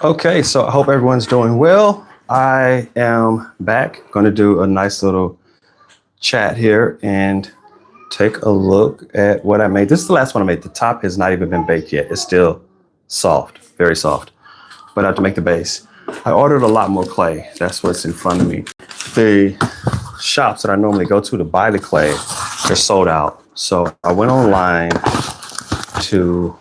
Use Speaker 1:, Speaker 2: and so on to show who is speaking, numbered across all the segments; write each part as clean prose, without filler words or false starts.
Speaker 1: Okay, so I hope everyone's doing well. I am back. Going to do a nice little chat here and take a look at what I made. This is the last one I made. The top has not even been baked yet. It's still soft, very soft. But I have to make the base. I ordered a lot more clay. That's what's in front of me. The shops that I normally go to buy the clay, they're sold out. So I went online to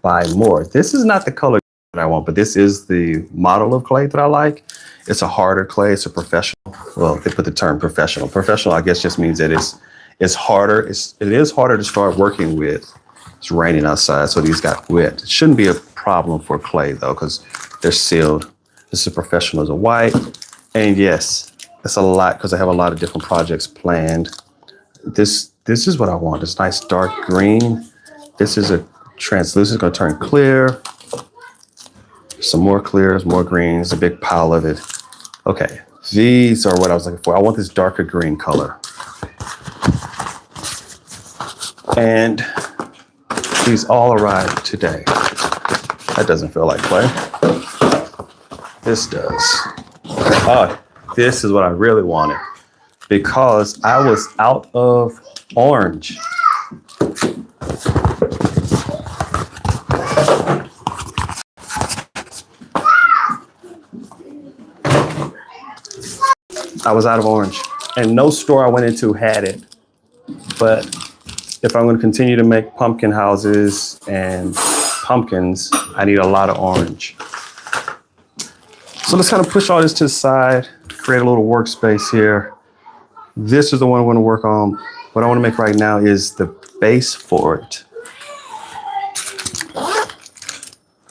Speaker 1: buy more. This is not the color that I want, but this is the model of clay that I like. It's a harder clay. It's a professional. Well, they put the term professional. Professional, I guess, just means that it's harder. It is harder to start working with. It's raining outside, so these got wet. It shouldn't be a problem for clay though, because they're sealed. This is professional as a white, and yes, it's a lot because I have a lot of different projects planned. This is what I want. This nice dark green. This is a translucent. It's going to turn clear. Some more clears, more greens, a big pile of it. Okay, these are what I was looking for. I want this darker green color. And these all arrived today. That doesn't feel like clay. This does. Oh, this is what I really wanted because I was out of orange. I was out of orange and no store I went into had it. But if I'm going to continue to make pumpkin houses and pumpkins, I need a lot of orange. So let's kind of push all this to the side, create a little workspace here. This is the one I want to work on. What I want to make right now is the base for it.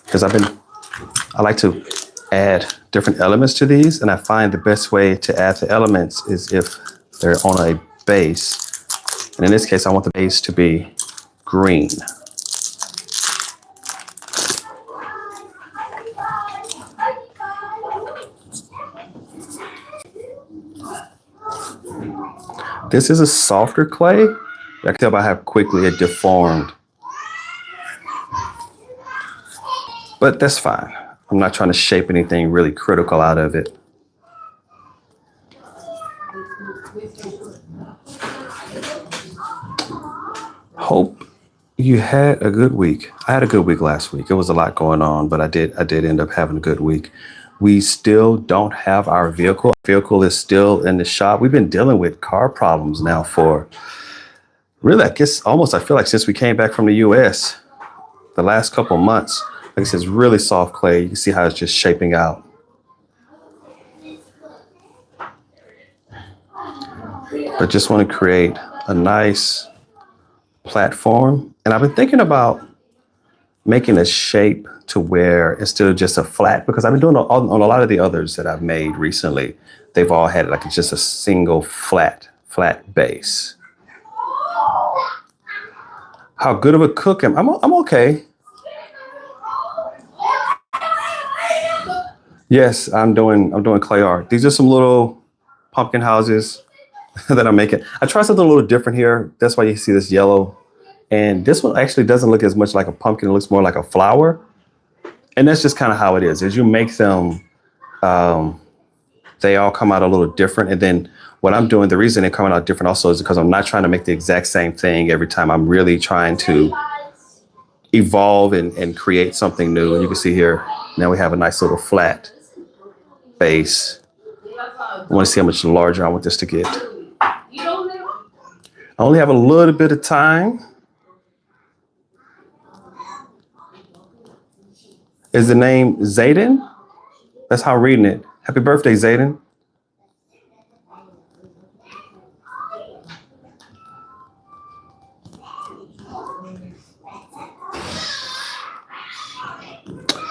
Speaker 1: Because I like to add different elements to these, and I find the best way to add the elements is if they're on a base. And in this case, I want the base to be green. This is a softer clay. I can tell by how quickly it deformed. But that's fine. I'm not trying to shape anything really critical out of it. Hope you had a good week. I had a good week last week. It was a lot going on, but I did end up having a good week. We still don't have our vehicle. Our vehicle is still in the shop. We've been dealing with car problems now for really, I feel like since we came back from the US, the last couple of months. Like I said, it's really soft clay. You can see how it's just shaping out. But just want to create a nice platform. And I've been thinking about making a shape to where instead of just a flat, because I've been doing on a lot of the others that I've made recently, they've all had like just a single flat base. How good of a cook am I? I'm okay. Yes, I'm doing clay art. These are some little pumpkin houses that I'm making. I tried something a little different here. That's why you see this yellow. And this one actually doesn't look as much like a pumpkin. It looks more like a flower. And that's just kind of how it is. As you make them, they all come out a little different. And then what I'm doing, the reason they're coming out different also is because I'm not trying to make the exact same thing every time. I'm really trying to evolve and create something new. And you can see here, now we have a nice little flat base. I want to see how much larger I want this to get. I only have a little bit of time. Is the name Zayden? That's how I'm reading it. Happy birthday, Zayden.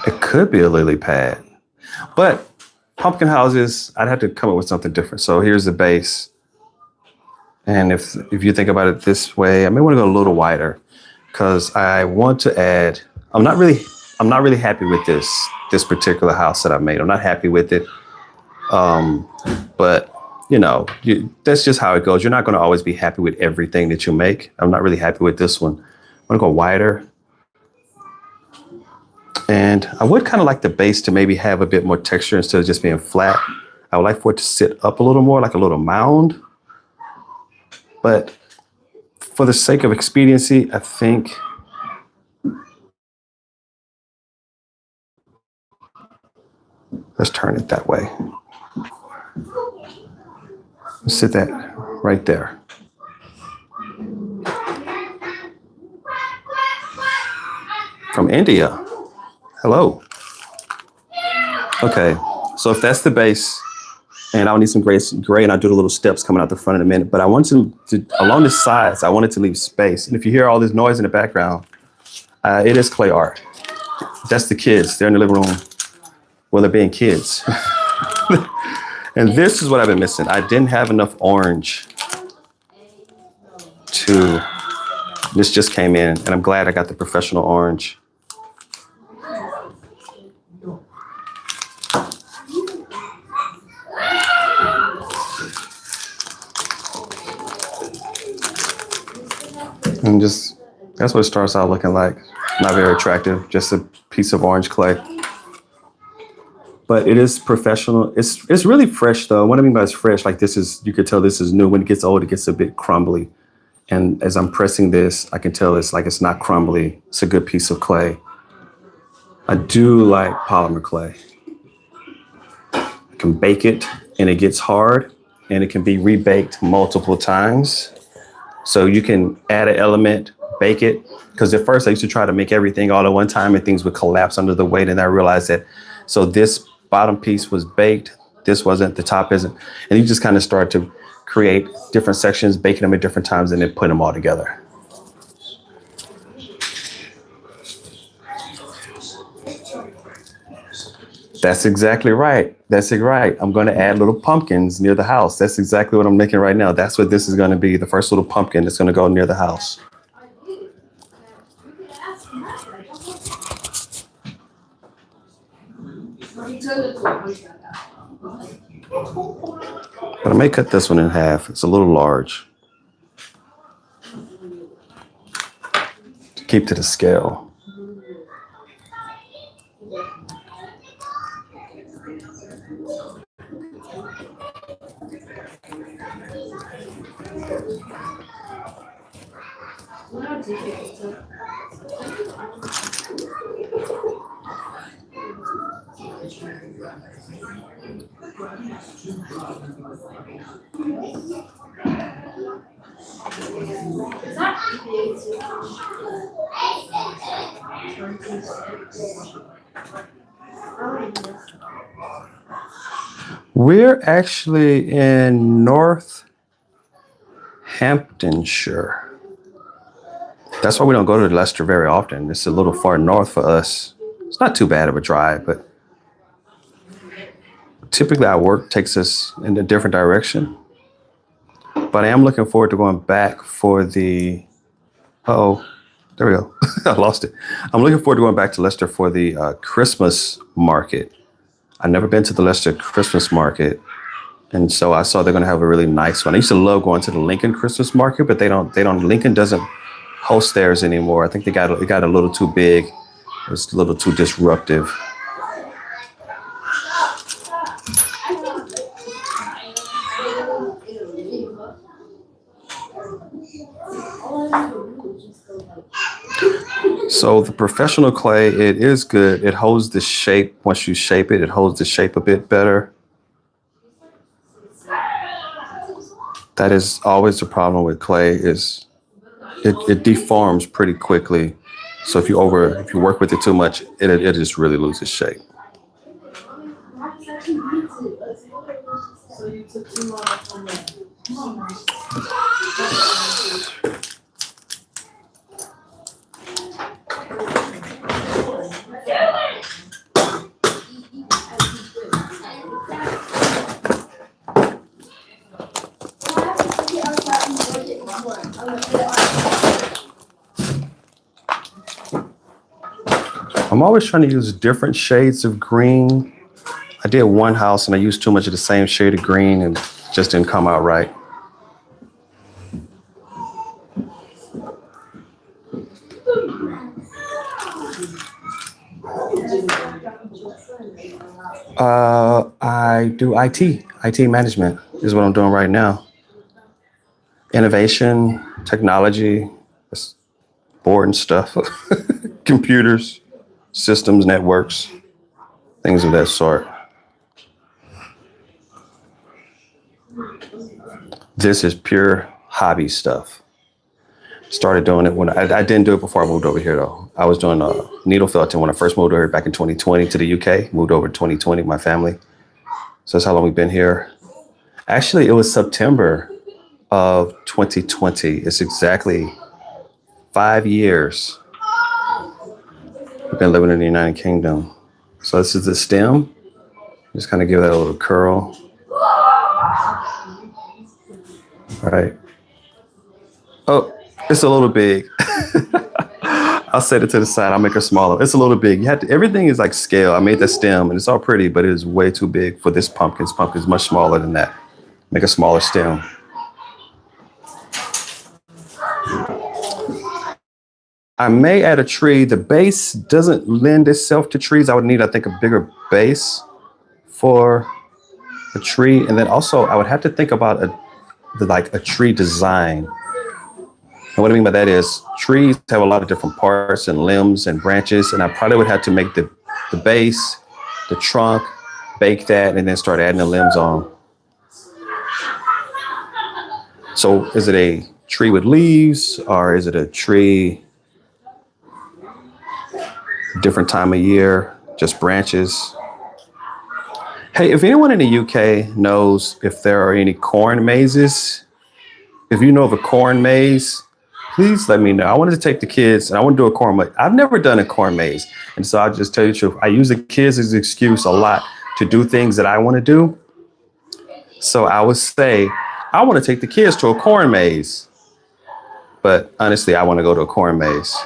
Speaker 1: It could be a lily pad, but pumpkin houses, I'd have to come up with something different. So here's the base. And if you think about it this way, I may want to go a little wider because I want to add, I'm not really happy with this particular house that I made. I'm not happy with it. But you know, that's just how it goes. You're not going to always be happy with everything that you make. I'm not really happy with this one. I'm going to go wider. And I would kind of like the base to maybe have a bit more texture instead of just being flat. I would like for it to sit up a little more, like a little mound. But for the sake of expediency, I think let's turn it that way. Sit that right there. From India. Hello. Okay, so if that's the base, and I'll need some gray, and I'll do the little steps coming out the front in a minute, but I want to along the sides, I wanted to leave space. And if you hear all this noise in the background, it is clay art. That's the kids. They're in the living room. Well, they're being kids. And this is what I've been missing. I didn't have enough orange to, this just came in, and I'm glad I got the professional orange. And just, that's what it starts out looking like. Not very attractive, just a piece of orange clay. But it is professional. It's really fresh though. What I mean by it's fresh, like this is, you could tell this is new. When it gets old, it gets a bit crumbly. And as I'm pressing this, I can tell it's like it's not crumbly. It's a good piece of clay. I do like polymer clay. I can bake it and it gets hard and it can be rebaked multiple times. So you can add an element, bake it. Because at first I used to try to make everything all at one time and things would collapse under the weight. And I realized that, so this bottom piece was baked, this wasn't, the top isn't. And you just kind of start to create different sections, baking them at different times and then put them all together. That's exactly right. That's right. I'm going to add little pumpkins near the house. That's exactly what I'm making right now. That's what this is going to be. The first little pumpkin that's going to go near the house. But I may cut this one in half. It's a little large. To keep to the scale. We're actually in Northamptonshire. That's why we don't go to Leicester very often. It's a little far north for us. It's not too bad of a drive, but typically our work takes us in a different direction. But I am looking forward to going back for the, there we go. I lost it. I'm looking forward to going back to Leicester for the Christmas market. I've never been to the Leicester Christmas market. And so I saw they're going to have a really nice one. I used to love going to the Lincoln Christmas market, but Lincoln doesn't host theirs anymore. I think it got a little too big. It was a little too disruptive. So the professional clay, it is good. It holds the shape. Once you shape it, it holds the shape a bit better. That is always the problem with clay, is it deforms pretty quickly. So if you work with it too much, it just really loses shape. I'm always trying to use different shades of green. I did one house and I used too much of the same shade of green and it just didn't come out right. I do IT management is what I'm doing right now. Innovation, technology, that's board and stuff, computers, systems, networks, things of that sort. This is pure hobby stuff. Started doing it when I didn't do it before I moved over here though. I was doing needle felting when I first moved over here back in 2020 to the UK. Moved over in 2020 with my family. So that's how long we've been here. Actually, it was September of 2020. It's exactly 5 years we've been living in the United Kingdom. So this is the stem. Just kind of give that a little curl. All right. Oh, it's a little big. I'll set it to the side. I'll make it smaller. It's a little big. You have to, everything is like scale. I made the stem and it's all pretty, but it is way too big for this pumpkin. This pumpkin is much smaller than that. Make a smaller stem. I may add a tree. The base doesn't lend itself to trees. I would need, I think, a bigger base for a tree. And then also I would have to think about a tree design. And what I mean by that is trees have a lot of different parts and limbs and branches. And I probably would have to make the base, the trunk, bake that, and then start adding the limbs on. So is it a tree with leaves or is it a tree different time of year, just branches? Hey, if anyone in the UK knows if there are any corn mazes, if you know of a corn maze, please let me know. I wanted to take the kids and I want to do a corn maze. I've never done a corn maze. And so I'll just tell you the truth. I use the kids as an excuse a lot to do things that I want to do. So I would say, I want to take the kids to a corn maze. But honestly, I want to go to a corn maze.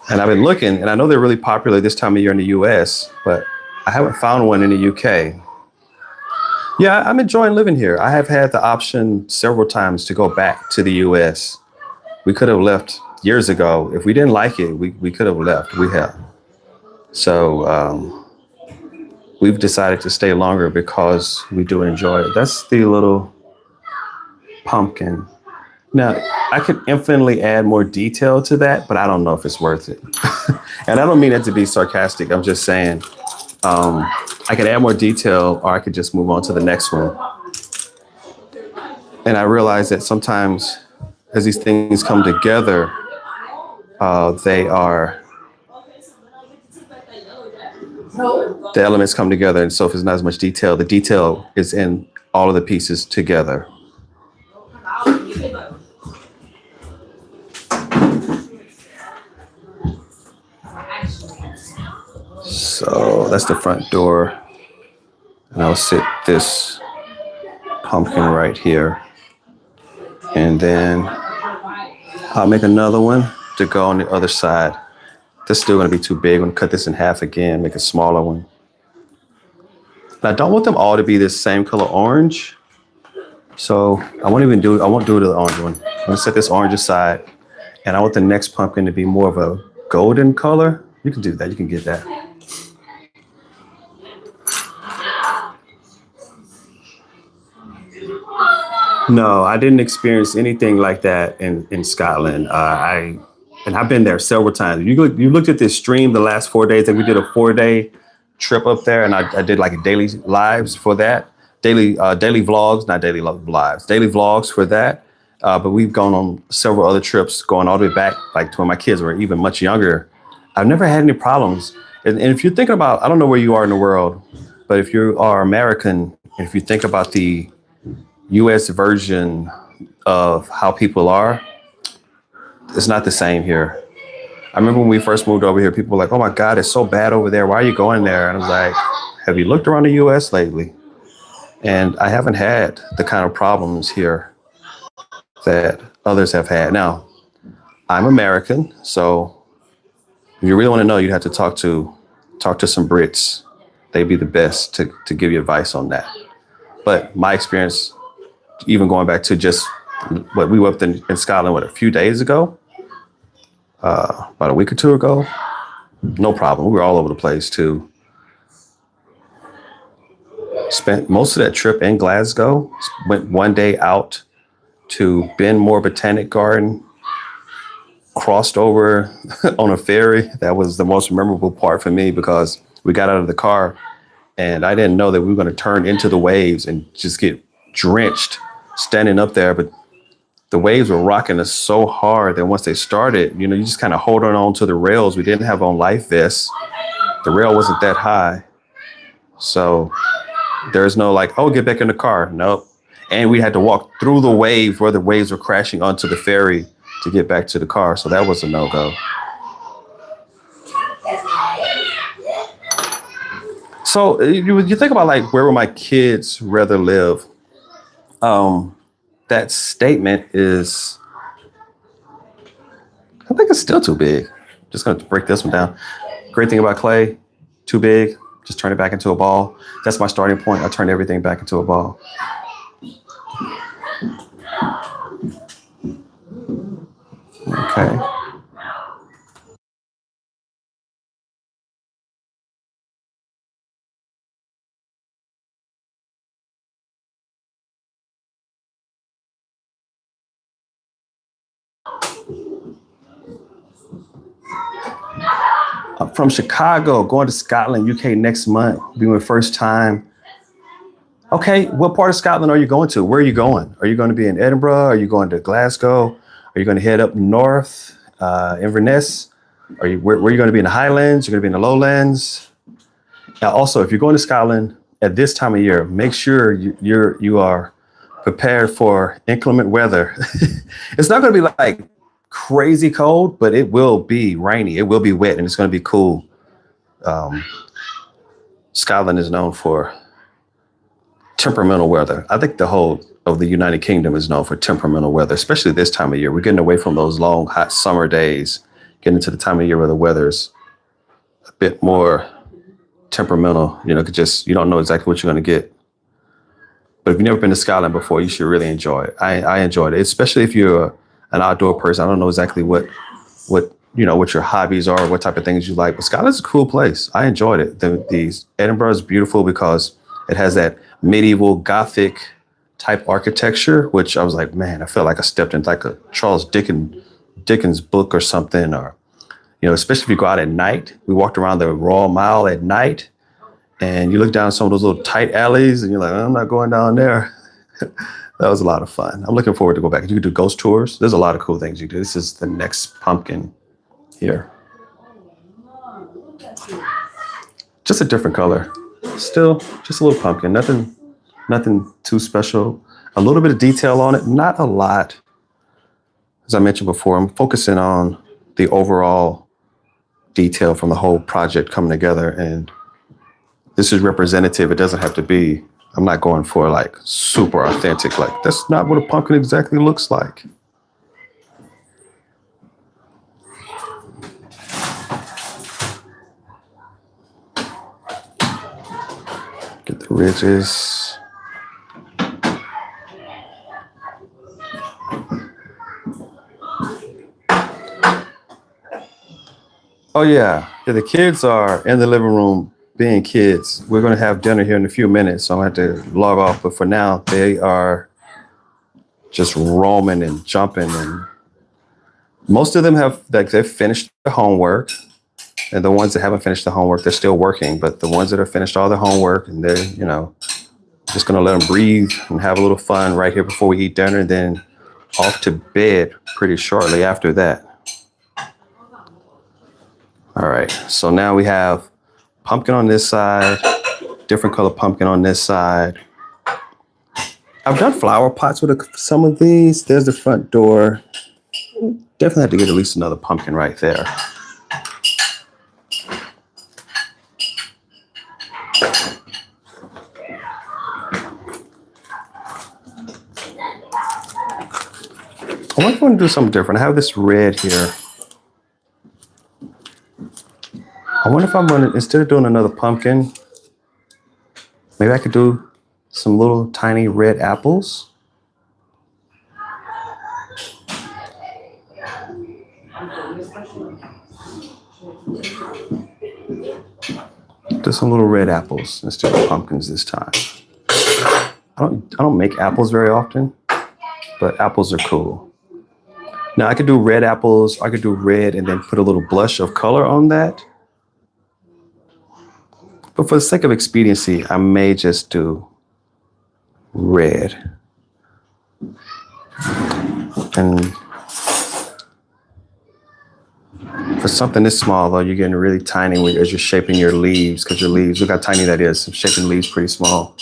Speaker 1: And I've been looking, and I know they're really popular this time of year in the US, but I haven't found one in the UK. Yeah, I'm enjoying living here. I have had the option several times to go back to the US. We could have left years ago. If we didn't like it, we could have left. We have. So we've decided to stay longer because we do enjoy it. That's the little pumpkin. Now, I could infinitely add more detail to that, but I don't know if it's worth it. And I don't mean it to be sarcastic. I'm just saying I could add more detail or I could just move on to the next one. And I realize that sometimes as these things come together, the elements come together. And so if there's not as much detail, the detail is in all of the pieces together. So that's the front door. And I'll sit this pumpkin right here. And then I'll make another one to go on the other side. This is still going to be too big. I'm going to cut this in half again, make a smaller one. And I don't want them all to be this same color orange. So I won't do the orange one. I'm going to set this orange aside. And I want the next pumpkin to be more of a golden color. You can do that. You can get that. No, I didn't experience anything like that in Scotland. I've been there several times. You looked at this stream the last 4 days, and we did a 4-day trip up there, and I did like a daily lives for that, daily vlogs, not daily lives, daily vlogs for that. But we've gone on several other trips, going all the way back, like to when my kids were even much younger. I've never had any problems. And if you're thinking about, I don't know where you are in the world, but if you are American, if you think about the US version of how people are, it's not the same here. I remember when we first moved over here, people were like, oh my God, it's so bad over there. Why are you going there? And I was like, have you looked around the US lately? And I haven't had the kind of problems here that others have had. Now, I'm American, so if you really want to know, you have to talk to some Brits. They'd be the best to give you advice on that. But my experience, even going back to just what we were up in Scotland, a few days ago, about a week or two ago, no problem. We were all over the place too. Spent most of that trip in Glasgow. Went one day out to Benmore Botanic Garden. Crossed over on a ferry. That was the most memorable part for me because we got out of the car and I didn't know that we were going to turn into the waves and just get drenched standing up there. But the waves were rocking us so hard that once they started, you just kind of hold on to the rails. We didn't have on life vests. The rail wasn't that high. So there's no like, oh, get back in the car. Nope. And we had to walk through the wave where the waves were crashing onto the ferry to get back to the car. So that was a no-go. So you think about like, where would my kids rather live? That statement is, I think it's still too big. Just going to break this one down. Great thing about clay, too big, just turn it back into a ball. That's my starting point. I turn everything back into a ball. Okay. I'm from Chicago, going to Scotland, UK next month. Be my first time. Okay, what part of Scotland are you going to? Where are you going? Are you going to be in Edinburgh? Are you going to Glasgow? Are you going to head up north, Inverness? Where are you going to be in the Highlands? You're going to be in the Lowlands. Now, also, if you're going to Scotland at this time of year, make sure you are prepared for inclement weather. It's not going to be like crazy cold, but it will be rainy. It will be wet, and it's going to be cool. Scotland is known for temperamental weather. I think the whole of the United Kingdom is known for temperamental weather, especially this time of year. We're getting away from those long, hot summer days, getting into the time of year where the weather's a bit more temperamental. You don't know exactly what you're going to get. But if you've never been to Scotland before, you should really enjoy it. I enjoyed it, especially if you're an outdoor person. I don't know exactly what your hobbies are, what type of things you like, but Scotland's a cool place. I enjoyed it. The Edinburgh is beautiful because it has that medieval Gothic type architecture, which I was like, man, I felt like I stepped into like a Charles Dickens book or something, or, especially if you go out at night. We walked around the Royal Mile at night and you look down some of those little tight alleys and you're like, I'm not going down there. That was a lot of fun. I'm looking forward to go back. You can do ghost tours. There's a lot of cool things you do. This is the next pumpkin here. Just a different color. Still just a little pumpkin. Nothing too special. A little bit of detail on it, not a lot. As I mentioned before, I'm focusing on the overall detail from the whole project coming together. And this is representative. It doesn't have to be, I'm not going for like super authentic. Like, that's not what a pumpkin exactly looks like. Get the ridges. Oh yeah, the kids are in the living room being kids. We're going to have dinner here in a few minutes, so I'm going to have to log off. But for now, they are just roaming and jumping, and most of them they've finished their homework, and the ones that haven't finished the homework, they're still working. But the ones that have finished all their homework, and they're just going to let them breathe and have a little fun right here before we eat dinner, and then off to bed pretty shortly after that. All right, so now we have pumpkin on this side, different color pumpkin on this side. I've done flower pots with some of these. There's the front door. Definitely have to get at least another pumpkin right there. I wonder if I want to do something different. I have this red here. I wonder if I'm going to, instead of doing another pumpkin, maybe I could do some little tiny red apples. do some little red apples instead of pumpkins this time. I don't make apples very often, but apples are cool. Now I could do red apples. I could do red and then put a little blush of color on that. But for the sake of expediency, I may just do red. And for something this small, though, you're getting really tiny as you're shaping your leaves, because your leaves, look how tiny that is. I'm shaping leaves pretty small.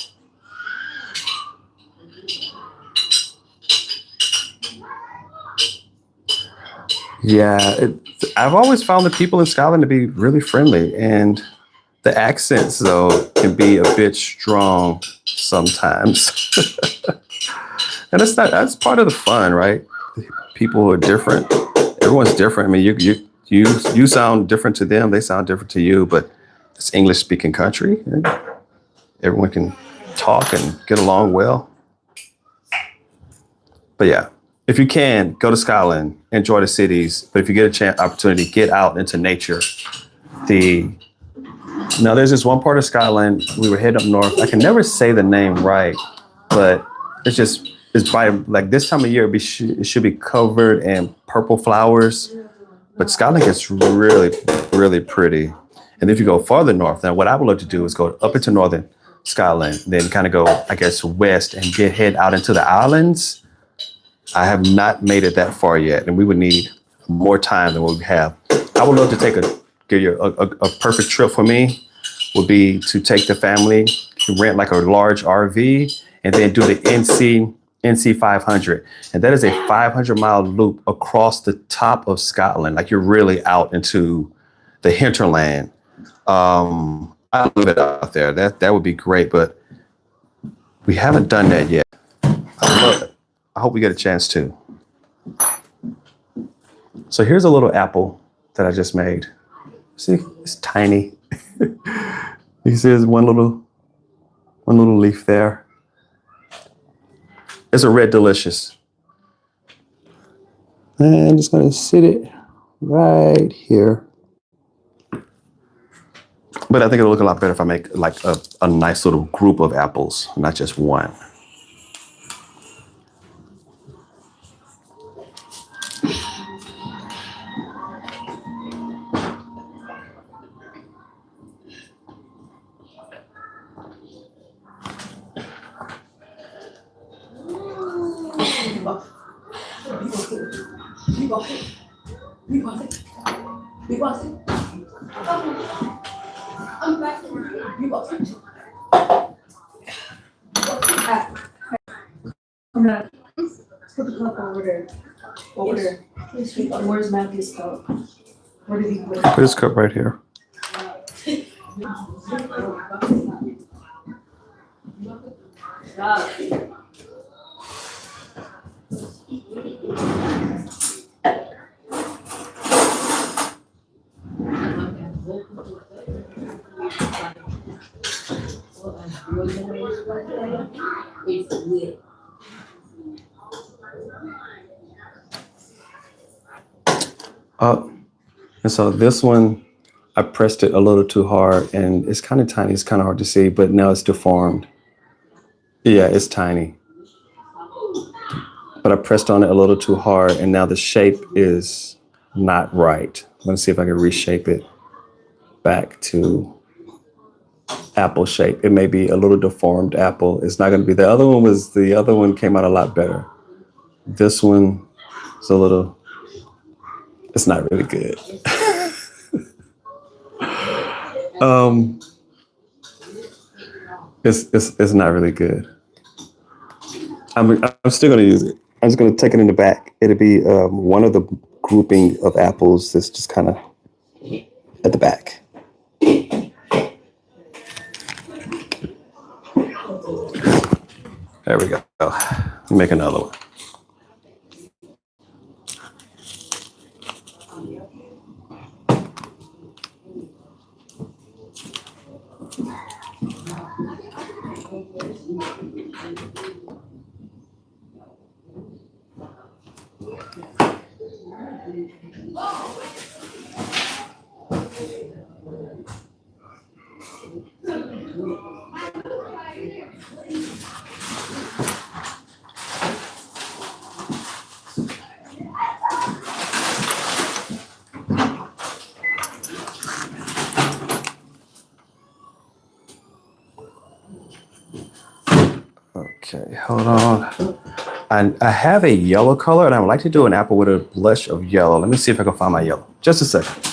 Speaker 1: Yeah, I've always found the people in Scotland to be really friendly, and the accents, though, can be a bit strong sometimes. And that's part of the fun, right? People are different. Everyone's different. I mean, you sound different to them. They sound different to you, but it's English speaking country. Everyone can talk and get along well. But yeah, if you can, go to Scotland, enjoy the cities. But if you get a opportunity, get out into nature. Now there's this one part of Scotland, we were heading up north. I can never say the name right, but it's by like this time of year, it should be covered in purple flowers. But Scotland gets really, really pretty. And if you go farther north, now what I would love to do is go up into northern Scotland, then kind of go, I guess, west and head out into the islands. I have not made it that far yet, and we would need more time than what we have. I would love to give you a perfect trip for me would be to take the family, rent like a large RV, and then do the NC 500. And that is a 500-mile loop across the top of Scotland. Like you're really out into the hinterland. I love it out there. That would be great, but we haven't done that yet. I love it. I hope we get a chance to. So here's a little apple that I just made. See, it's tiny. You see there's one little leaf there. It's a red delicious. And I'm just gonna sit it right here. But I think it'll look a lot better if I make like a nice little group of apples, not just one.
Speaker 2: Put the cup over there. Over there. Where's Matthew's cup? Where did he put it?
Speaker 1: Put his cup right here. And so this one, I pressed it a little too hard and it's kind of tiny. It's kind of hard to see, but now it's deformed. Yeah, it's tiny. But I pressed on it a little too hard and now the shape is not right. I'm gonna see if I can reshape it back to apple shape. It may be a little deformed apple. It's not gonna be, the other one came out a lot better. This one is a little, it's not really good. It's not really good. I'm still gonna use it. I'm just gonna take it in the back. It'll be one of the grouping of apples that's just kind of at the back. There we go. Make another one. Okay, hold on. I have a yellow color, and I would like to do an apple with a blush of yellow. Let me see if I can find my yellow. Just a second.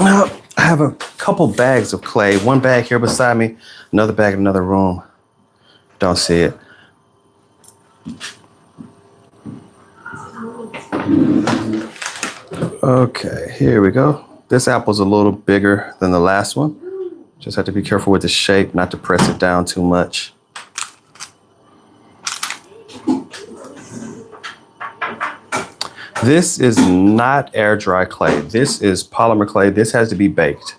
Speaker 1: Now, I have a couple bags of clay. One bag here beside me, another bag in another room. Don't see it. Okay, here we go. This apple's a little bigger than the last one. Just have to be careful with the shape, not to press it down too much. This is not air dry clay. This is polymer clay. This has to be baked.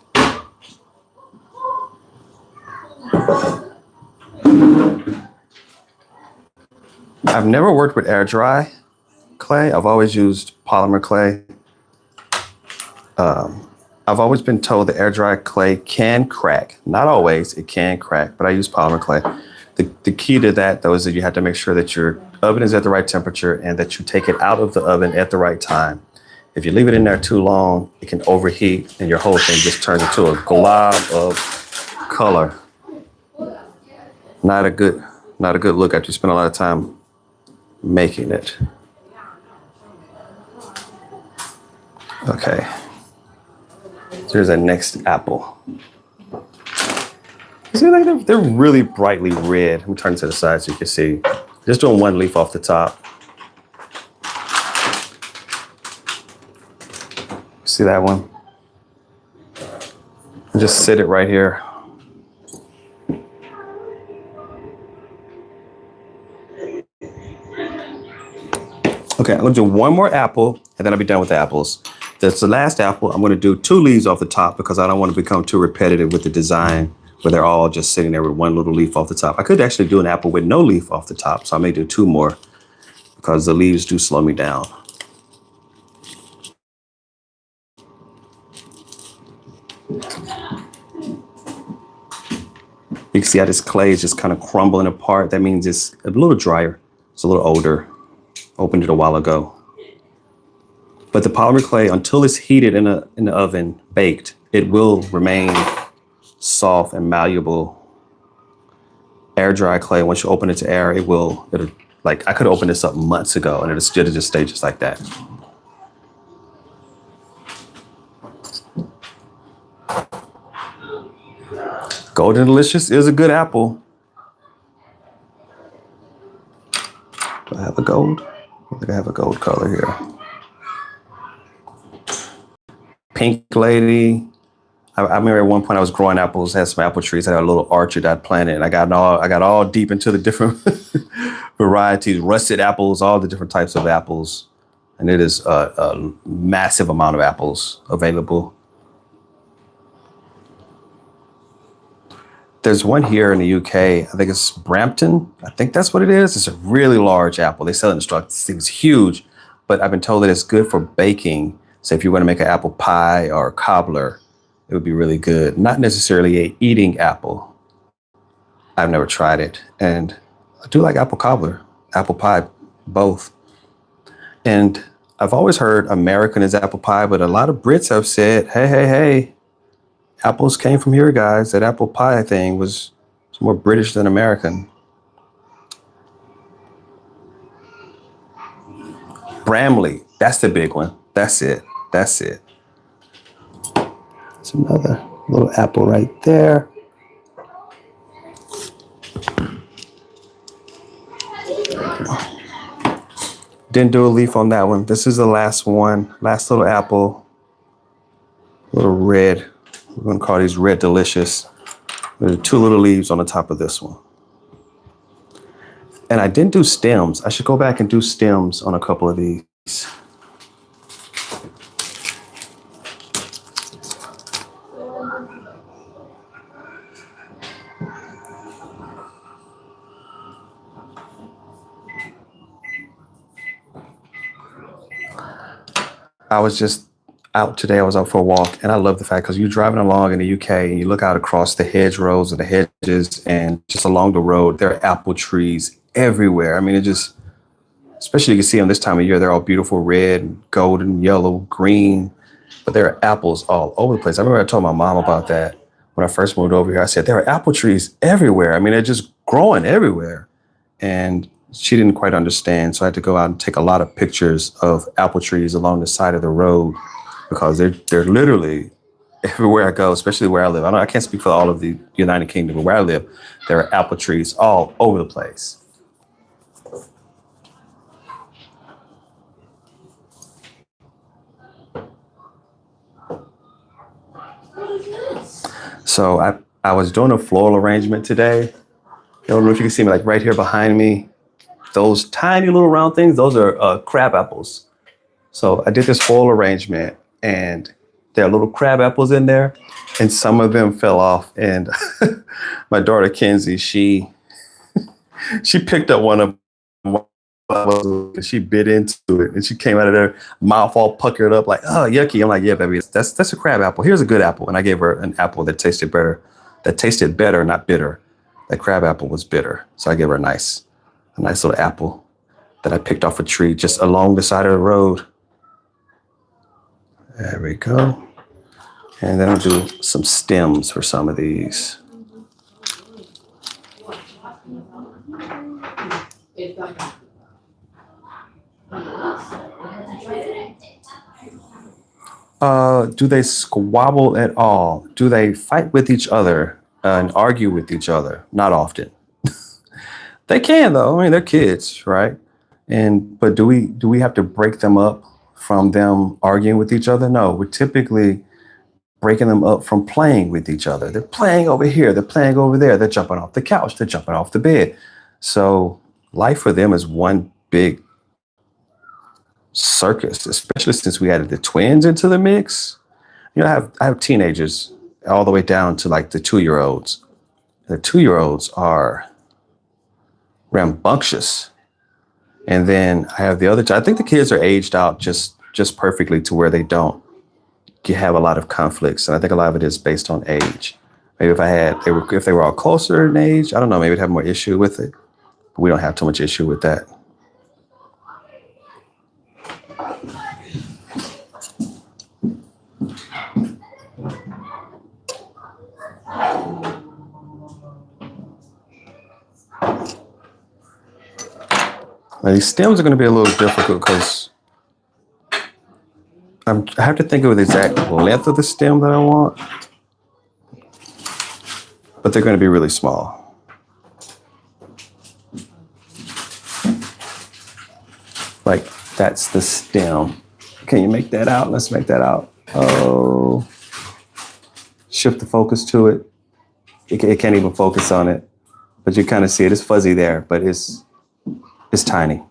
Speaker 1: I've never worked with air dry clay. I've always used polymer clay. I've always been told that air dry clay can crack. Not always, it can crack, but I use polymer clay. The key to that, though, is that you have to make sure that your oven is at the right temperature and that you take it out of the oven at the right time. If you leave it in there too long, it can overheat and your whole thing just turns into a glob of color. Not a good look after you spend a lot of time making it. Okay. Here's our next apple. See, like they're really brightly red. Let me turn it to the side so you can see. Just doing one leaf off the top. See that one? And just sit it right here. Okay, I'm gonna do one more apple and then I'll be done with the apples. That's the last apple. I'm gonna do 2 leaves off the top because I don't want to become too repetitive with the design where they're all just sitting there with one little leaf off the top. I could actually do an apple with no leaf off the top, so I may do 2 more because the leaves do slow me down. You can see how this clay is just kind of crumbling apart. That means it's a little drier. It's a little older. Opened it a while ago. But the polymer clay, until it's heated in the oven, baked, it will remain soft and malleable. Air dry clay, once you open it to air, it'll like, I could open this up months ago and it'll just stay just like that. Golden Delicious is a good apple. Do I have a gold? I think I have a gold color here. Pink Lady. I remember at one point I was growing apples, had some apple trees, I had a little orchard I'd planted, and I got all deep into the different varieties, russet apples, all the different types of apples. And it is a massive amount of apples available. There's one here in the UK, I think it's Brampton. I think that's what it is. It's a really large apple. They sell it in the store. This thing's huge, but I've been told that it's good for baking. So if you want to make an apple pie or a cobbler, it would be really good. Not necessarily a eating apple. I've never tried it. And I do like apple cobbler, apple pie, both. And I've always heard American is apple pie, but a lot of Brits have said, hey, apples came from here, guys. That apple pie thing was more British than American. Bramley, that's the big one. That's it. That's another little apple right there. Didn't do a leaf on that one. This is the last one. Last little apple. Little red. We're gonna call these Red Delicious. There are 2 little leaves on the top of this one. And I didn't do stems. I should go back and do stems on a couple of these. I was just out today. I was out for a walk, and I love the fact because you're driving along in the UK and you look out across the hedgerows and the hedges, and just along the road, there are apple trees everywhere. I mean, it just, especially you can see them this time of year, they're all beautiful red, golden, yellow, green, but there are apples all over the place. I remember I told my mom about that when I first moved over here. I said, there are apple trees everywhere. I mean, they're just growing everywhere. And she didn't quite understand. So I had to go out and take a lot of pictures of apple trees along the side of the road because they're literally everywhere I go, especially where I live. I can't speak for all of the United Kingdom, but where I live, there are apple trees all over the place. So I was doing a floral arrangement today. I don't know if you can see me, like right here behind me. Those tiny little round things, those are crab apples. So I did this floral arrangement, and there are little crab apples in there, and some of them fell off. And my daughter Kenzie, she picked up one of them. She bit into it, and she came out of there, mouth all puckered up, like, "Oh, yucky!" I'm like, "Yeah, baby, that's a crab apple. Here's a good apple." And I gave her an apple that tasted better. That tasted better, not bitter. That crab apple was bitter, so I gave her a nice little apple that I picked off a tree just along the side of the road. There we go. And then I'll do some stems for some of these. Do they squabble at all? Do they fight with each other and argue with each other? Not often. They can, though. I mean, they're kids, right? But do we have to break them up from them arguing with each other? No, we're typically breaking them up from playing with each other. They're playing over here, they're playing over there, they're jumping off the couch, they're jumping off the bed. So life for them is one big circus, especially since we added the twins into the mix. You know, I have teenagers all the way down to like the 2-year-olds. The 2-year-olds are rambunctious. And then I have the other two. I think the kids are aged out just perfectly to where they don't have a lot of conflicts. And I think a lot of it is based on age. Maybe if they were all closer in age, I don't know, maybe they'd have more issue with it. But we don't have too much issue with that. Now, these stems are going to be a little difficult because I have to think of the exact length of the stem that I want, but they're going to be really small. Like, that's the stem. Can you make that out? Let's make that out. Oh, shift the focus to it. It can't even focus on it, but you kind of see it. It's fuzzy there, but it's tiny.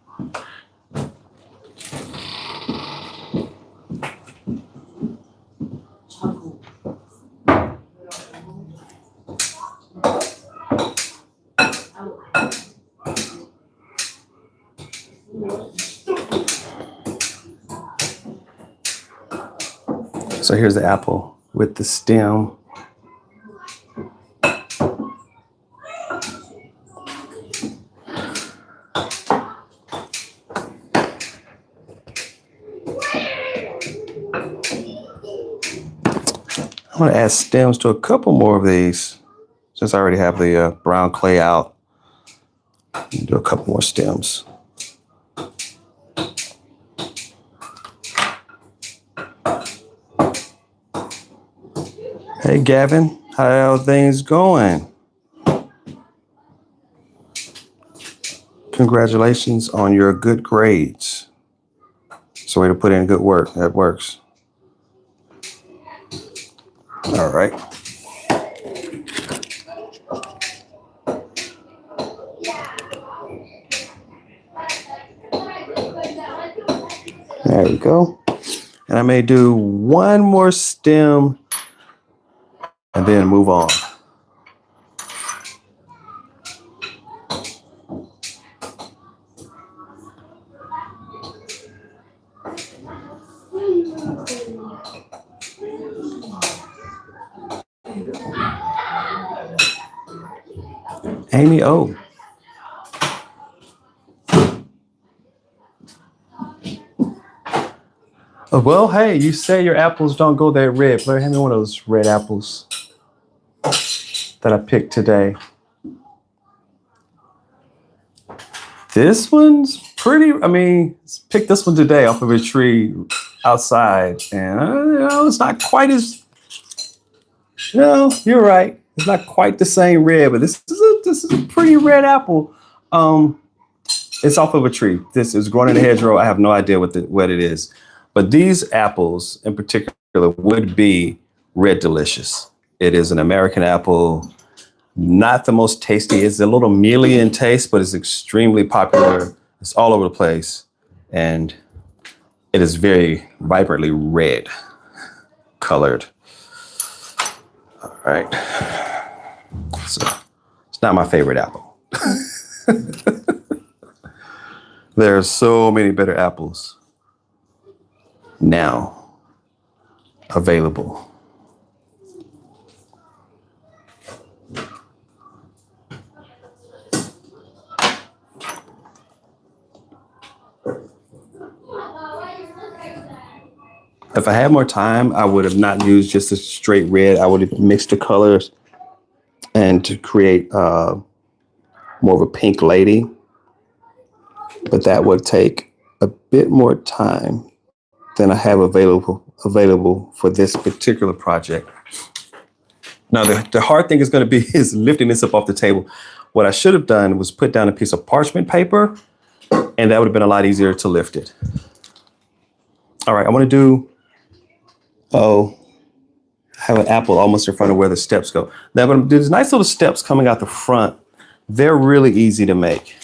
Speaker 1: So here's the apple with the stem. I'm going to add stems to a couple more of these since I already have the brown clay out. Do a couple more stems. Hey, Gavin, how are things going? Congratulations on your good grades. It's a way to put in good work. That works. All right. There we go. And I may do one more stem and then move on. Amy O. Oh, well, hey, you say your apples don't go that red. Blair, hand me one of those red apples that I picked today. This one's pretty, I mean, picked this one today off of a tree outside. And, it's not quite as, you're right. It's not quite the same red, but this is a pretty red apple. It's off of a tree. This is growing in a hedgerow. I have no idea what it is. But these apples in particular would be red delicious. It is an American apple, not the most tasty. It's a little mealy in taste, but it's extremely popular. It's all over the place. And it is very vibrantly red colored. All right. So it's not my favorite apple. There are so many better apples now available. If I had more time, I would have not used just a straight red. I would have mixed the colors and to create more of a pink lady. But that would take a bit more time than I have available for this particular project. Now, the hard thing is going to be is lifting this up off the table. What I should have done was put down a piece of parchment paper, and that would have been a lot easier to lift it. All right, I want to do, I have an apple almost in front of where the steps go. Now I'm going to do these nice little steps coming out the front. They're really easy to make.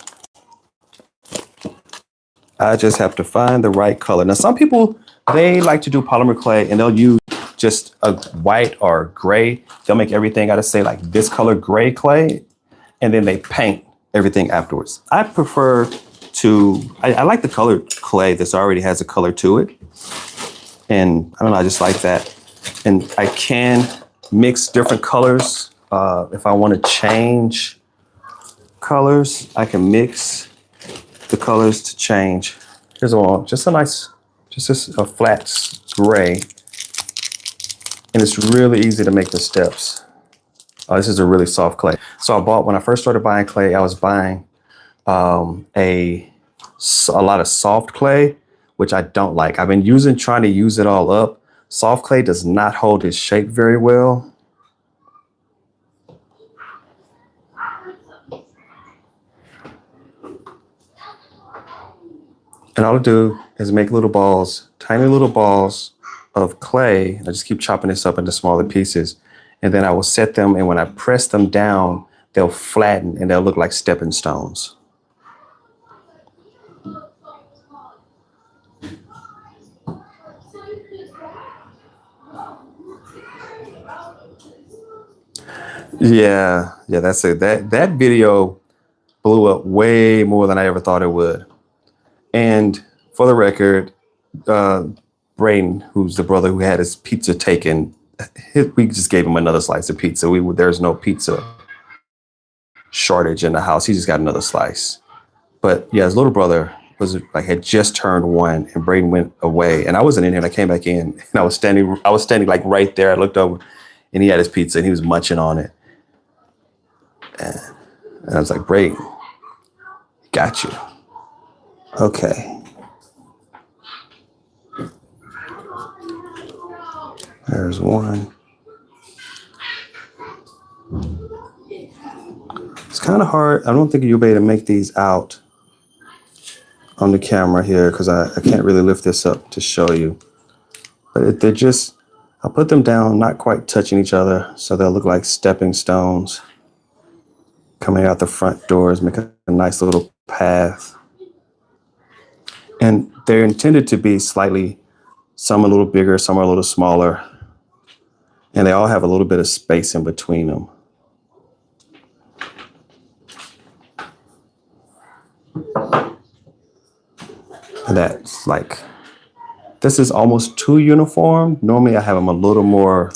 Speaker 1: I just have to find the right color. Now, some people, they like to do polymer clay and they'll use just a white or gray. They'll make everything out of, say, like this color gray clay, and then they paint everything afterwards. I prefer to, I like the colored clay that's already has a color to it. And I don't know, I just like that. And I can mix different colors. If I want to change colors, I can mix the colors to change. Here's one, just a nice, just a flat gray. And it's really easy to make the steps. This is a really soft clay. So when I first started buying clay, I was buying a lot of soft clay, which I don't like. I've been trying to use it all up. Soft clay does not hold its shape very well. And all I do is make little balls, tiny little balls of clay. I just keep chopping this up into smaller pieces. And then I will set them, and when I press them down, they'll flatten and they'll look like stepping stones. Yeah, that's it. That video blew up way more than I ever thought it would. And for the record, Braden, who's the brother who had his pizza taken, we just gave him another slice of pizza. There's no pizza shortage in the house. He just got another slice. But yeah, his little brother had just turned 1, and Braden went away, and I wasn't in here. And I came back in, and I was standing like right there. I looked over, and he had his pizza, and he was munching on it. And I was like, Braden, got you. Okay. There's one. It's kind of hard. I don't think you'll be able to make these out on the camera here because I can't really lift this up to show you. But they're just, I'll put them down, not quite touching each other, so they'll look like stepping stones. Coming out the front doors, making a nice little path. And they're intended to be slightly, some a little bigger, some are a little smaller. And they all have a little bit of space in between them. And that's like, this is almost too uniform. Normally I have them a little more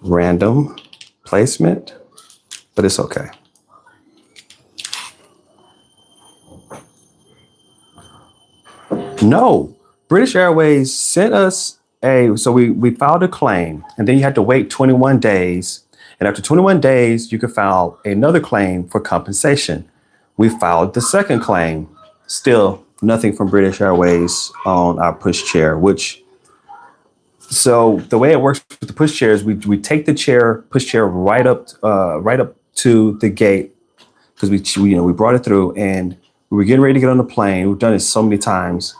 Speaker 1: random placement, but it's okay. No, British Airways sent us so we filed a claim, and then you had to wait 21 days. And after 21 days, you could file another claim for compensation. We filed the second claim. Still nothing from British Airways on our pushchair, so the way it works with the pushchair is we take the pushchair right up to the gate, because we brought it through and we were getting ready to get on the plane. We've done it so many times.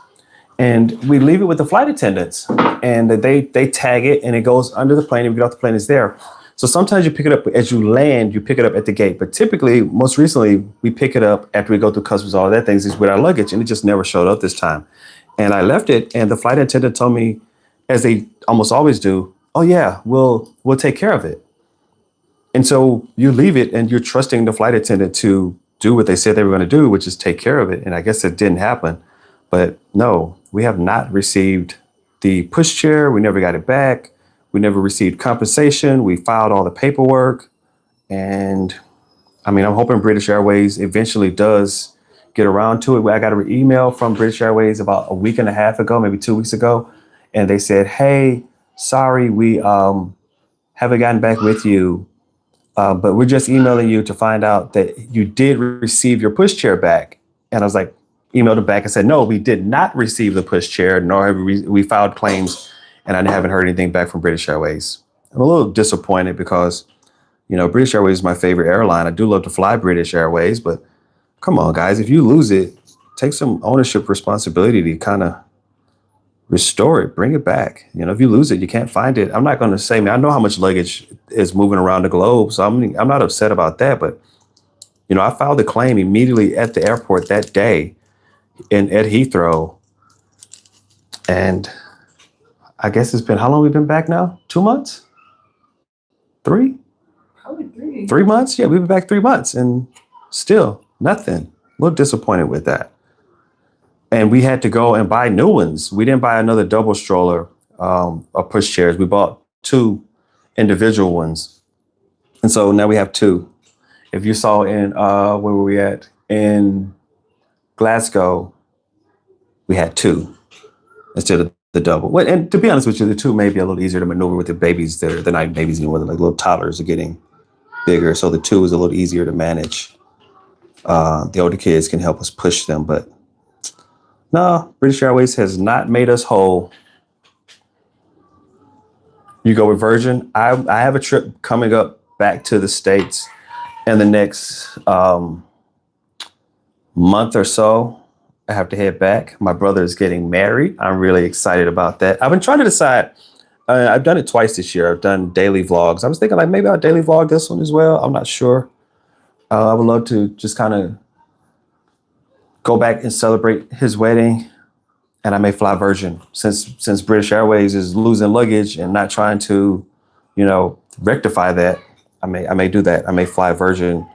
Speaker 1: And we leave it with the flight attendants, and they tag it, and it goes under the plane. And we get off the plane, it's there. So sometimes you pick it up as you land, you pick it up at the gate. But typically, most recently, we pick it up after we go through customs, all that things is with our luggage, and it just never showed up this time. And I left it, and the flight attendant told me, as they almost always do, oh yeah, we'll take care of it. And so you leave it, and you're trusting the flight attendant to do what they said they were going to do, which is take care of it. And I guess it didn't happen. But no, we have not received the pushchair. We never got it back. We never received compensation. We filed all the paperwork. And I mean, I'm hoping British Airways eventually does get around to it. I got an email from British Airways about a week and a half ago, maybe 2 weeks ago. And they said, hey, sorry, we haven't gotten back with you. But we're just emailing you to find out that you did receive your pushchair back. And I was like, emailed them back and said, no, we did not receive the pushchair, nor have we filed claims, and I haven't heard anything back from British Airways. I'm a little disappointed because, British Airways is my favorite airline. I do love to fly British Airways, but come on, guys, if you lose it, take some ownership responsibility to kind of restore it, bring it back. If you lose it, you can't find it. I'm not going to say, I know how much luggage is moving around the globe, so I'm not upset about that. But, I filed the claim immediately at the airport that day at Heathrow. And I guess it's been, how long we've been back now? 2 months? 3?
Speaker 2: Probably 3.
Speaker 1: 3 months? Yeah, we've been back 3 months and still nothing. A little disappointed with that. And we had to go and buy new ones. We didn't buy another double stroller of pushchairs. We bought 2 individual ones. And so now we have 2. If you saw in, where were we at? In Glasgow, we had 2 instead of the double. Well, and to be honest with you, the 2 may be a little easier to maneuver with the babies. They're not babies anymore. They're like little toddlers are getting bigger. So the 2 is a little easier to manage. The older kids can help us push them. But no, British Airways has not made us whole. You go with Virgin. I have a trip coming up back to the States in the next month or so. I have to head back. My brother is getting married. I'm really excited about that. I've been trying to decide. I've done it twice this year. I've done daily vlogs. I was thinking maybe I'll daily vlog this one as well. I'm not sure. I would love to just kind of go back and celebrate his wedding. And I may fly Virgin since British Airways is losing luggage and not trying to, rectify that. I may do that. I may fly Virgin.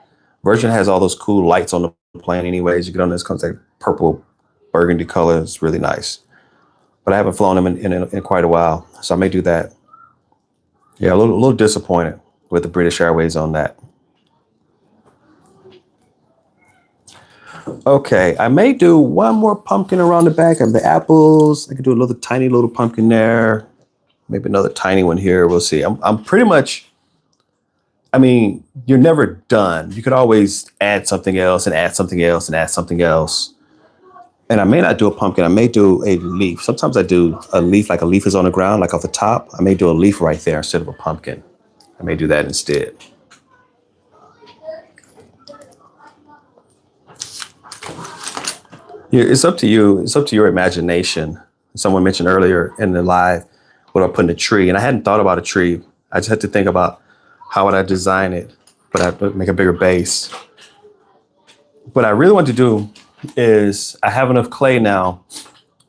Speaker 1: Virgin has all those cool lights on the plane anyways. You get on this, comes like purple burgundy color. It's really nice. But I haven't flown them in quite a while. So I may do that. Yeah, a little disappointed with the British Airways on that. Okay, I may do one more pumpkin around the back of the apples. I could do a tiny little pumpkin there. Maybe another tiny one here. We'll see. I'm pretty much, you're never done. You could always add something else and add something else and add something else. And I may not do a pumpkin. I may do a leaf. Sometimes I do a leaf, like a leaf is on the ground, like off the top. I may do a leaf right there instead of a pumpkin. I may do that instead. Yeah, it's up to you. It's up to your imagination. Someone mentioned earlier in the live, what I put in a tree. And I hadn't thought about a tree. I just had to think about how would I design it. but I make a bigger base. What I really want to do is I have enough clay now.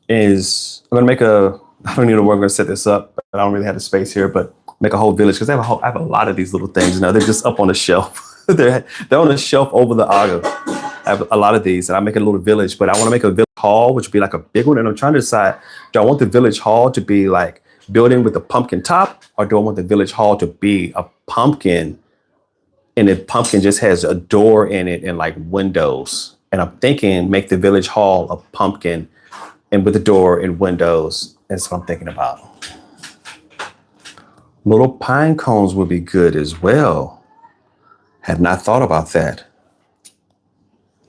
Speaker 1: Is I'm gonna make I don't even know where I'm gonna set this up, but I don't really have the space here, but make a whole village because I have a lot of these little things now. They're just up on the shelf. they're on the shelf over the auger. I have a lot of these and I make a little village, but I want to make a village hall, which would be like a big one. And I'm trying to decide, do I want the village hall to be like building with a pumpkin top, or do I want the village hall to be a pumpkin and the pumpkin just has a door in it and like windows? And I'm thinking make the village hall a pumpkin and with the door and windows. That's what I'm thinking about. Little pine cones would be good as well. Had not thought about that.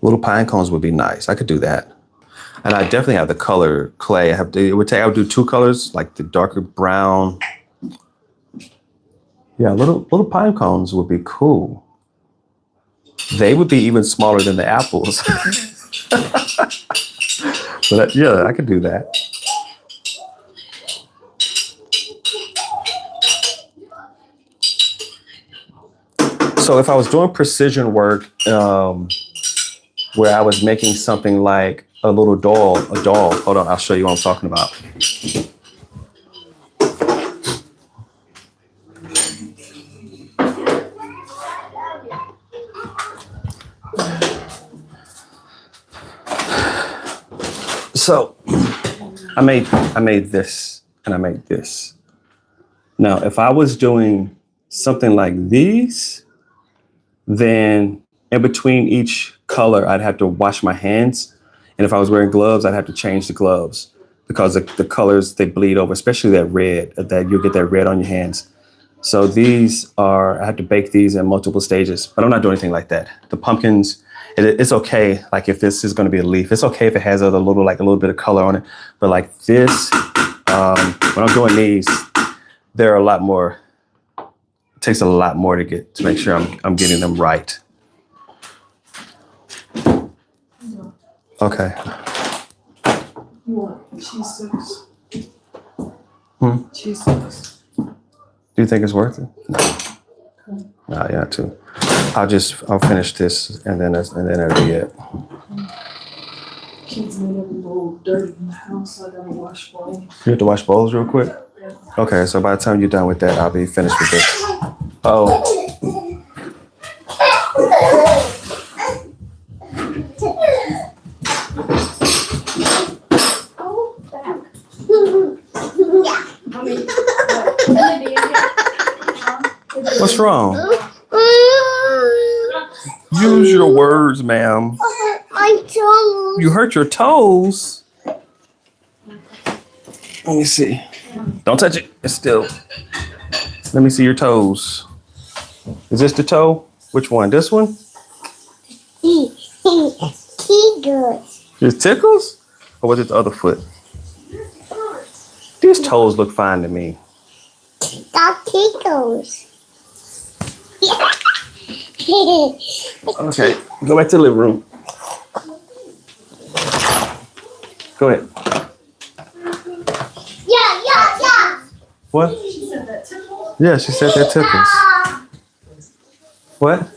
Speaker 1: Little pine cones would be nice. I could do that. And I definitely have the color clay. I would do 2 colors, like the darker brown. Yeah, little pine cones would be cool. They would be even smaller than the apples. But yeah, I could do that. So if I was doing precision work, where I was making something like a little doll, hold on, I'll show you what I'm talking about. So I made this and I made this. Now, if I was doing something like these, then in between each color, I'd have to wash my hands. And if I was wearing gloves, I'd have to change the gloves because the colors, they bleed over, especially that red, that you'll get that red on your hands. So I have to bake these in multiple stages, but I'm not doing anything like that. The pumpkins, it's okay. Like if this is going to be a leaf, it's okay if it has a little bit of color on it. But like this, when I'm doing these, there are a lot more. It takes a lot more to make sure I'm getting them right. Okay.
Speaker 2: You want cheese sticks? Cheese sticks.
Speaker 1: Do you think it's worth it? No, yeah, too. I'll finish this and then that'll be it.
Speaker 2: Kids made every little dirty in the house, so I gotta wash bowls.
Speaker 1: You have to wash bowls real quick? Okay, so by the time you're done with that, I'll be finished with this. Oh. What's wrong? Use your words, ma'am.
Speaker 3: My toes.
Speaker 1: You hurt your toes? Let me see. Don't touch it. It's still. Let me see your toes. Is this the toe? Which one? This one?
Speaker 3: Tickles.
Speaker 1: It tickles? Or was it the other foot? These toes look fine to me.
Speaker 3: That tickles.
Speaker 1: Okay, go back to the living room. Go ahead.
Speaker 3: Yeah.
Speaker 1: What?
Speaker 2: She said that tickles.
Speaker 1: Yeah, she said that tickles. What?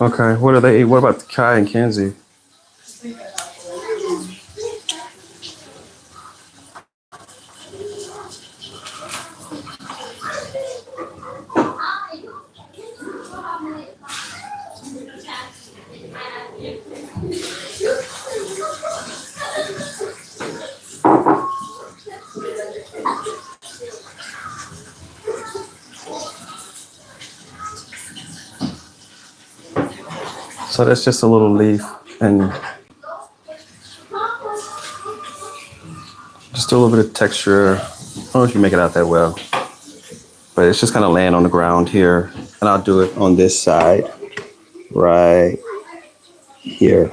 Speaker 1: Okay, what do they eat? What about Kai and Kenzie? So that's just a little leaf and just a little bit of texture. I don't know if you make it out that well, but it's just kind of laying on the ground here. And I'll do it on this side, right here.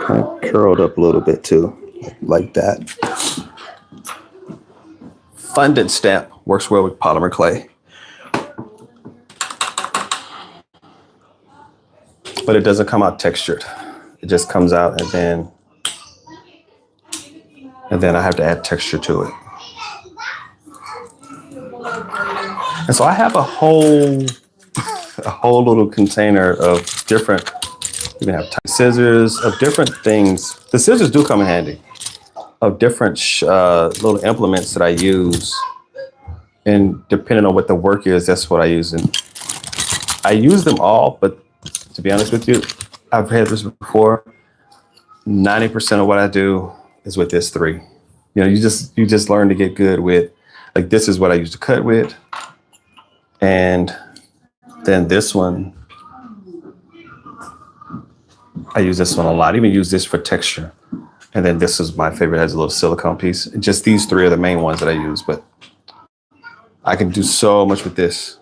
Speaker 1: Kind of curled up a little bit too, like that. Fondant stamp works well with polymer clay. but it doesn't come out textured. It just comes out, and then I have to add texture to it. And so I have a whole little container of different, you can have scissors of different things. The scissors do come in handy, of different little implements that I use. And depending on what the work is, that's what I use. And I use them all, but to be honest with you, I've had this before. 90% of what I do is with this 3. You know, you just learn to get good with, like, this is what I used to cut with. And then this one, I use this one a lot. I even use this for texture. And then this is my favorite, it has a little silicone piece. And just these 3 are the main ones that I use, but I can do so much with this.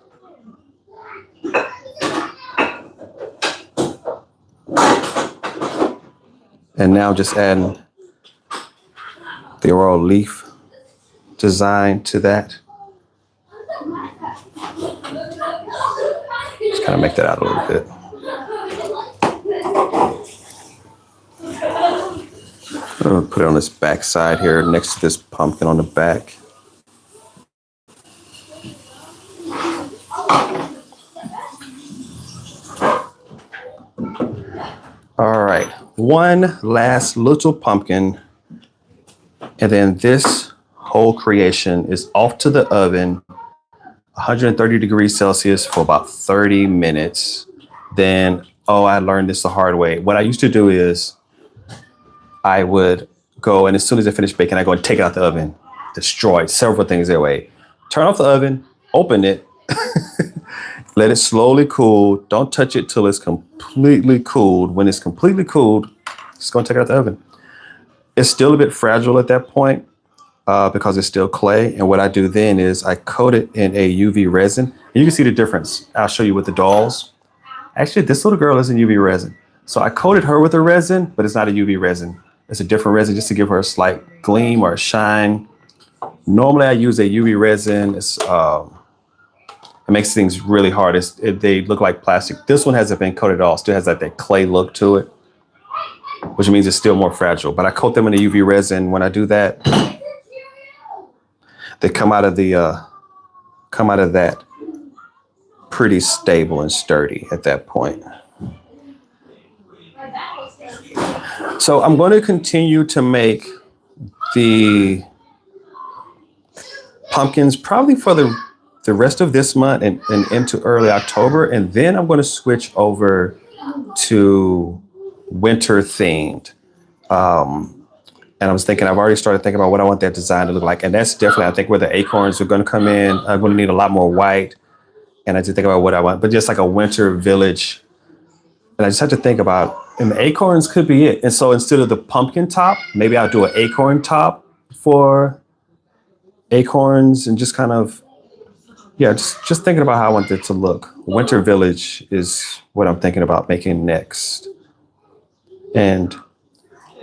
Speaker 1: And now just adding the royal leaf design to that. Just kind of make that out a little bit. I'm gonna put it on this back side here next to this pumpkin on the back. All right, one last little pumpkin, and then this whole creation is off to the oven, 130 degrees Celsius for about 30 minutes. Then, I learned this the hard way. What I used to do is I would go, and as soon as I finished baking, I go and take it out the oven, destroy several things that way. Turn off the oven, open it, let it slowly cool. Don't touch it till it's completely cooled. When it's completely cooled, just go and take it out the oven. It's still a bit fragile at that point because it's still clay. And what I do then is I coat it in a UV resin. And you can see the difference. I'll show you with the dolls. Actually, this little girl is in UV resin. So I coated her with a resin, but it's not a UV resin. It's a different resin just to give her a slight gleam or a shine. Normally I use a UV resin. It makes things really hard. They look like plastic. This one hasn't been coated at all. Still has like that clay look to it, which means it's still more fragile. But I coat them in a UV resin. When I do that, they come out of that pretty stable and sturdy at that point. So I'm going to continue to make the pumpkins probably for the rest of this month and into early October. And then I'm going to switch over to winter themed. And I was thinking, I've already started thinking about what I want that design to look like. And that's definitely, I think, where the acorns are going to come in. I'm going to need a lot more white. And I just think about what I want, but just like a winter village. And I just have to think about, and the acorns could be it. And so instead of the pumpkin top, maybe I'll do an acorn top for acorns and just kind of, just thinking about how I want it to look. Winter village is what I'm thinking about making next. And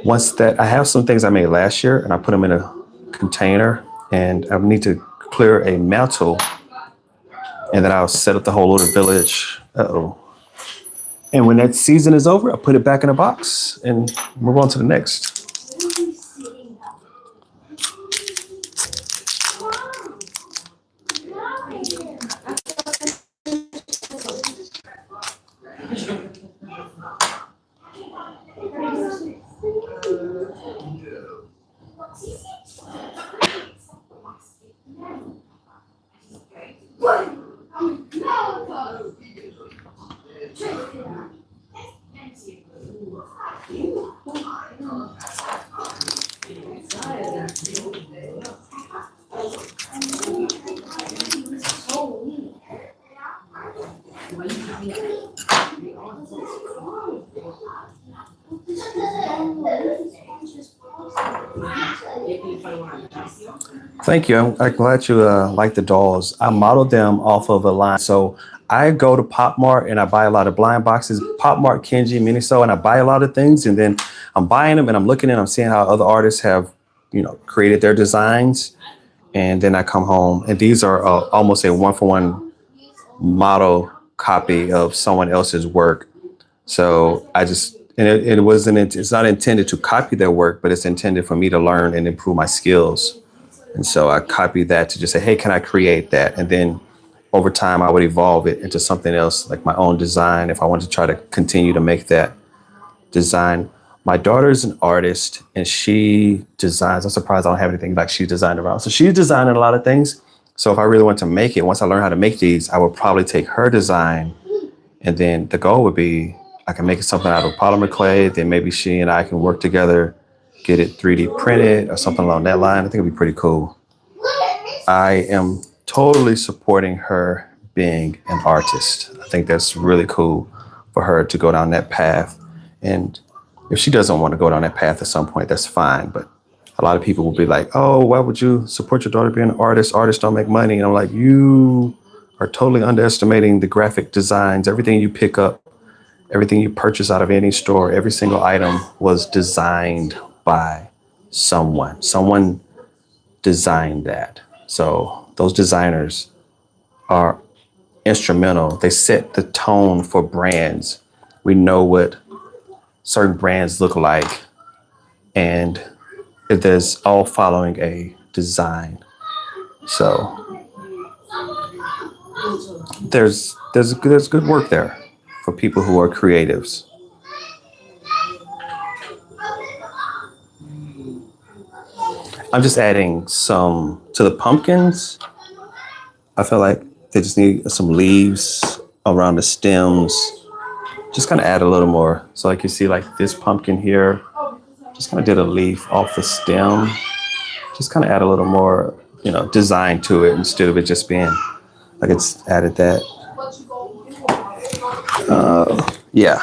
Speaker 1: once that, I have some things I made last year and I put them in a container, and I need to clear a mantle, and then I'll set up the whole little village. And when that season is over, I'll put it back in a box and move on to the next. Thank you. I'm glad you like the dolls. I modeled them off of a line. So I go to Pop Mart and I buy a lot of blind boxes, Pop Mart, Kenji, Miniso, and I buy a lot of things. And then I'm buying them and I'm looking and I'm seeing how other artists have, created their designs. And then I come home, and these are almost a one-for-one model copy of someone else's work. So I just, and it wasn't, it's not intended to copy their work, but it's intended for me to learn and improve my skills. And so I copied that to just say, hey, can I create that? And then over time, I would evolve it into something else, like my own design, if I wanted to try to continue to make that design. My daughter's an artist and she designs. I'm surprised I don't have anything like she designed around. So she's designing a lot of things. So if I really want to make it, once I learn how to make these, I would probably take her design. And then the goal would be I can make something out of polymer clay. Then maybe she and I can work together, get it 3D printed or something along that line. I think it'd be pretty cool. I am totally supporting her being an artist. I think that's really cool for her to go down that path. And if she doesn't want to go down that path at some point, that's fine. But a lot of people will be like, oh, why would you support your daughter being an artist? Artists don't make money. And I'm like, you are totally underestimating the graphic designs. Everything you pick up, everything you purchase out of any store, every single item was designed by someone. Someone designed that. So those designers are instrumental. They set the tone for brands. We know what certain brands look like, and there's all following a design. So there's good work there for people who are creatives. I'm just adding some to the pumpkins. I feel like they just need some leaves around the stems. Just kind of add a little more. So like you see like this pumpkin here, just kind of did a leaf off the stem. Just kind of add a little more, design to it instead of it just being like it's added that. Yeah.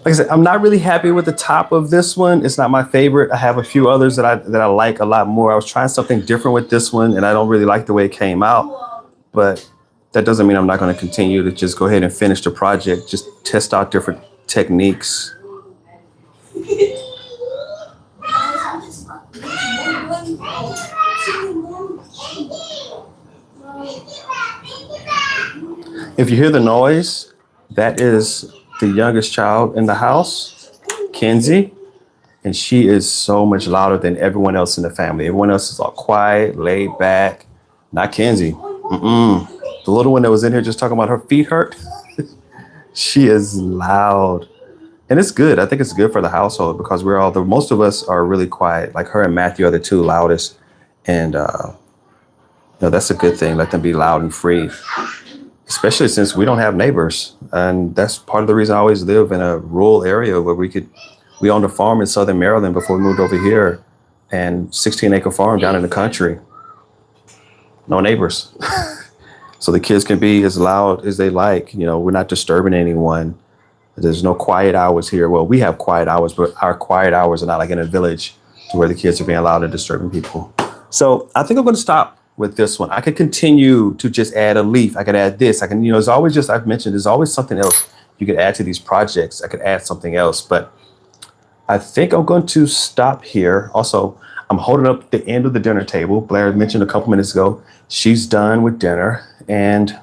Speaker 1: Like I said, I'm not really happy with the top of this one. It's not my favorite. I have a few others that I like a lot more. I was trying something different with this one, and I don't really like the way it came out. But that doesn't mean I'm not going to continue to just go ahead and finish the project. Just test out different techniques. If you hear the noise, that is the youngest child in the house, Kenzie, and she is so much louder than everyone else in the family. Everyone else is all quiet, laid back. Not Kenzie. The little one that was in here just talking about her feet hurt. She is loud. And it's good. I think it's good for the household because most of us are really quiet. Like her and Matthew are the two loudest. And that's a good thing. Let them be loud and free. Especially since we don't have neighbors. And that's part of the reason I always live in a rural area where we owned a farm in Southern Maryland before we moved over here, and 16-acre farm down in the country. No neighbors. So the kids can be as loud as they like. We're not disturbing anyone. There's no quiet hours here. Well, we have quiet hours, but our quiet hours are not like in a village to where the kids are being loud and disturbing people. So I think I'm going to stop with this one. I could continue to just add a leaf. I could add this. I can, it's always just, I've mentioned, there's always something else you could add to these projects. I could add something else, but I think I'm going to stop here. Also, I'm holding up the end of the dinner table. Blair mentioned a couple minutes ago, she's done with dinner, and,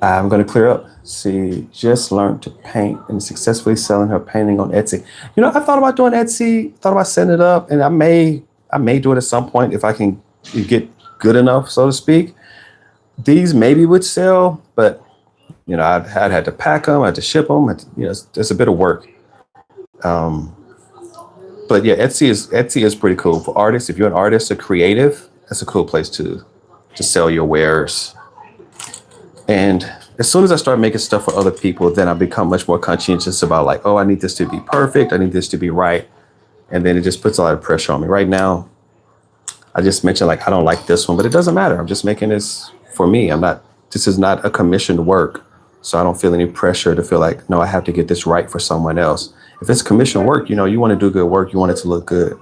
Speaker 1: I'm going to clear up. She just learned to paint and successfully selling her painting on Etsy. I thought about doing Etsy, thought about setting it up, and I may do it at some point if I can get good enough, so to speak. These maybe would sell, but I'd had to pack them, I had to ship them. It's a bit of work. But yeah, Etsy is pretty cool for artists. If you're an artist, a creative, that's a cool place to sell your wares. And as soon as I start making stuff for other people, then I become much more conscientious about like, oh, I need this to be perfect. I need this to be right. And then it just puts a lot of pressure on me. Right now, I just mentioned like, I don't like this one, but it doesn't matter. I'm just making this for me. This is not a commissioned work. So I don't feel any pressure to feel like, no, I have to get this right for someone else. If it's commissioned work, you want to do good work. You want it to look good.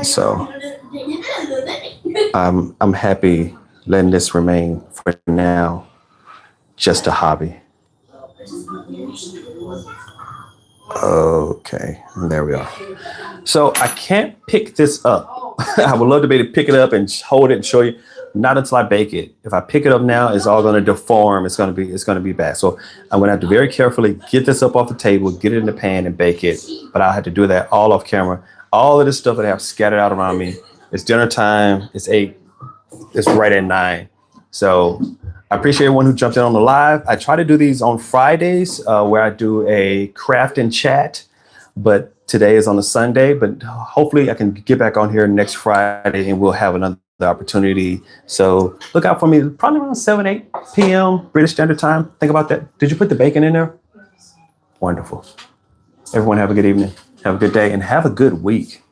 Speaker 1: So I'm happy letting this remain for now just a hobby. Okay, there we are. So I can't pick this up. I would love to be able to pick it up and hold it and show you. Not until I bake it. If I pick it up now, it's all going to deform. It's going to be bad. So I'm going to have to very carefully get this up off the table, get it in the pan, and bake it. But I have to do that all off camera. All of this stuff that I have scattered out around me. It's dinner time. It's 8. It's right at 9. So I appreciate everyone who jumped in on the live. I try to do these on Fridays where I do a craft and chat, but today is on a Sunday. But hopefully I can get back on here next Friday and we'll have another opportunity. So look out for me probably around 7, 8 p.m. British Standard Time. Think about that. Did you put the bacon in there? Wonderful. Everyone have a good evening. Have a good day and have a good week.